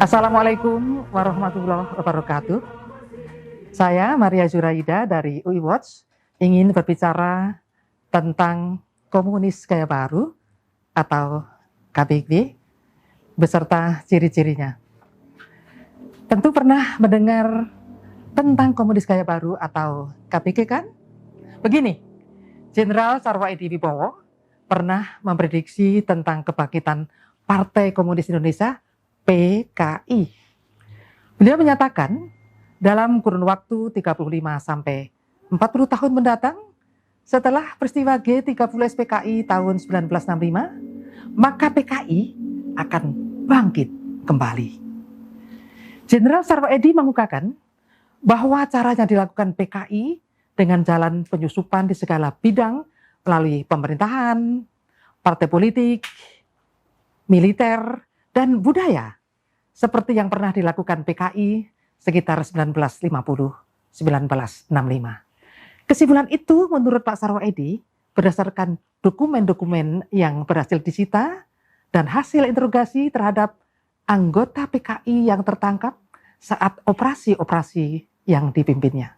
Assalamualaikum warahmatullahi wabarakatuh. Saya Maria Zuraida dari UI Watch ingin berbicara tentang komunis gaya baru atau KBG beserta ciri-cirinya. Tentu pernah mendengar tentang komunis gaya baru atau KBG kan? Begini, Jenderal Sarwoedi Wibowo pernah memprediksi tentang kebangkitan Partai Komunis Indonesia PKI. Beliau menyatakan dalam kurun waktu 35 sampai 40 tahun mendatang setelah peristiwa G30 SPKI tahun 1965, maka PKI akan bangkit kembali. Jenderal Sarwoedi mengungkapkan bahwa caranya dilakukan PKI dengan jalan penyusupan di segala bidang melalui pemerintahan, partai politik, militer, dan budaya seperti yang pernah dilakukan PKI sekitar 1950-1965. Kesimpulan itu menurut Pak Sarwoedi berdasarkan dokumen-dokumen yang berhasil disita dan hasil interogasi terhadap anggota PKI yang tertangkap saat operasi-operasi yang dipimpinnya.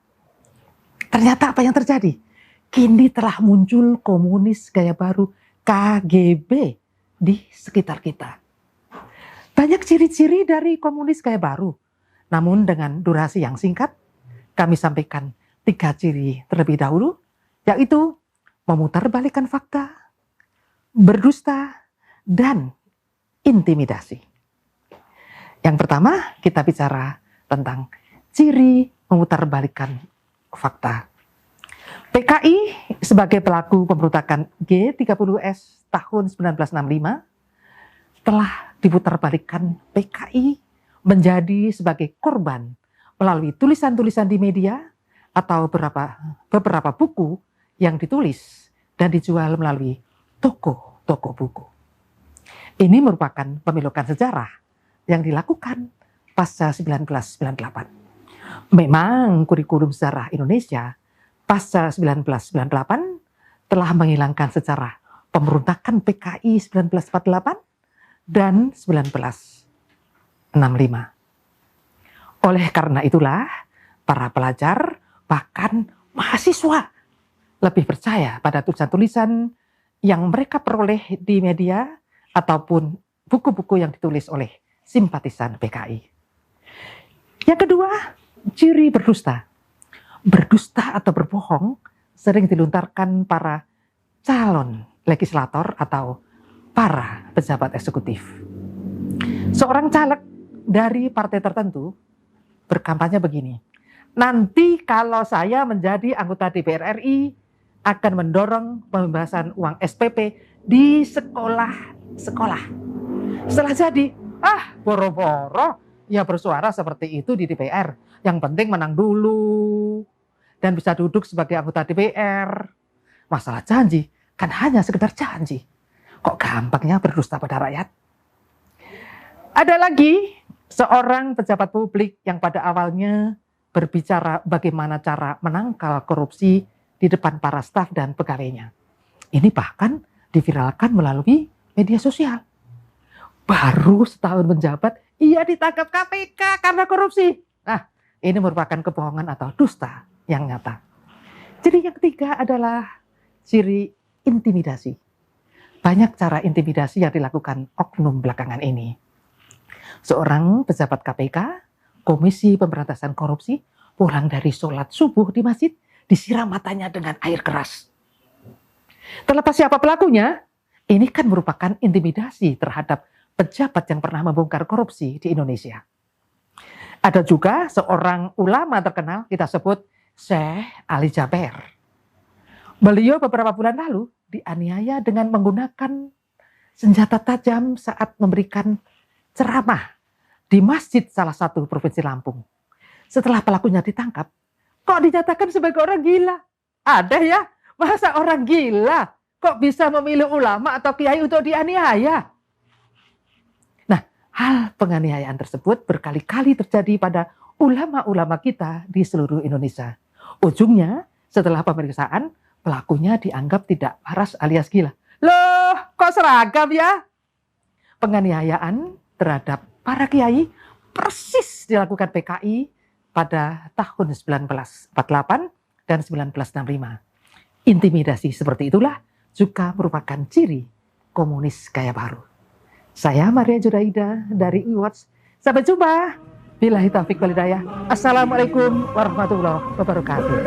Ternyata apa yang terjadi? Kini telah muncul komunis gaya baru KGB di sekitar kita. Banyak ciri-ciri dari komunis gaya baru, namun dengan durasi yang singkat, kami sampaikan 3 ciri terlebih dahulu, yaitu memutarbalikkan fakta, berdusta, dan intimidasi. Yang pertama, kita bicara tentang ciri memutarbalikkan fakta. PKI sebagai pelaku pemberontakan G30S tahun 1965 telah diputarbalikkan PKI menjadi sebagai korban melalui tulisan-tulisan di media atau beberapa buku yang ditulis dan dijual melalui toko-toko buku. Ini merupakan pemilukan sejarah yang dilakukan pasca 1998. Memang kurikulum sejarah Indonesia pasca 1998 telah menghilangkan sejarah pemberontakan PKI 1948 dan 1965. Oleh karena itulah, para pelajar bahkan mahasiswa lebih percaya pada tulisan-tulisan yang mereka peroleh di media ataupun buku-buku yang ditulis oleh simpatisan PKI. Yang kedua, ciri berdusta. Berdusta atau berbohong sering dilontarkan para calon legislator atau para pejabat eksekutif. Seorang caleg dari partai tertentu berkampanye begini, nanti kalau saya menjadi anggota DPR RI akan mendorong pembebasan uang SPP di sekolah-sekolah. Setelah jadi, boro-boro ya bersuara seperti itu di DPR. Yang penting menang dulu dan bisa duduk sebagai anggota DPR. Masalah janji kan hanya sekedar janji. Kok gampangnya berdusta pada rakyat? Ada lagi seorang pejabat publik yang pada awalnya berbicara bagaimana cara menangkal korupsi di depan para staf dan pegawainya. Ini bahkan diviralkan melalui media sosial. Baru setahun menjabat, ia ditangkap KPK karena korupsi. Nah, ini merupakan kebohongan atau dusta yang nyata. Jadi yang ketiga adalah ciri intimidasi. Banyak cara intimidasi yang dilakukan oknum belakangan ini. Seorang pejabat KPK, Komisi Pemberantasan Korupsi, pulang dari sholat subuh di masjid, disiram matanya dengan air keras. Terlepas siapa pelakunya, ini kan merupakan intimidasi terhadap pejabat yang pernah membongkar korupsi di Indonesia. Ada juga seorang ulama terkenal, kita sebut Syekh Ali Jaber. Beliau beberapa bulan lalu dianiaya dengan menggunakan senjata tajam saat memberikan ceramah di masjid salah satu provinsi Lampung. Setelah pelakunya ditangkap, kok dinyatakan sebagai orang gila? Ada ya? Masa orang gila kok bisa memilih ulama atau kiai untuk dianiaya? Nah, hal penganiayaan tersebut berkali-kali terjadi pada ulama-ulama kita di seluruh Indonesia. Ujungnya, setelah pemeriksaan, pelakunya dianggap tidak waras alias gila. Loh, kok seragam ya? Penganiayaan terhadap para kiai persis dilakukan PKI pada tahun 1948 dan 1965. Intimidasi seperti itulah juga merupakan ciri komunis gaya baru. Saya Maria Juraida dari IWATS. Sampai jumpa. Billahi taufiq wal hidayah. Assalamualaikum warahmatullahi wabarakatuh.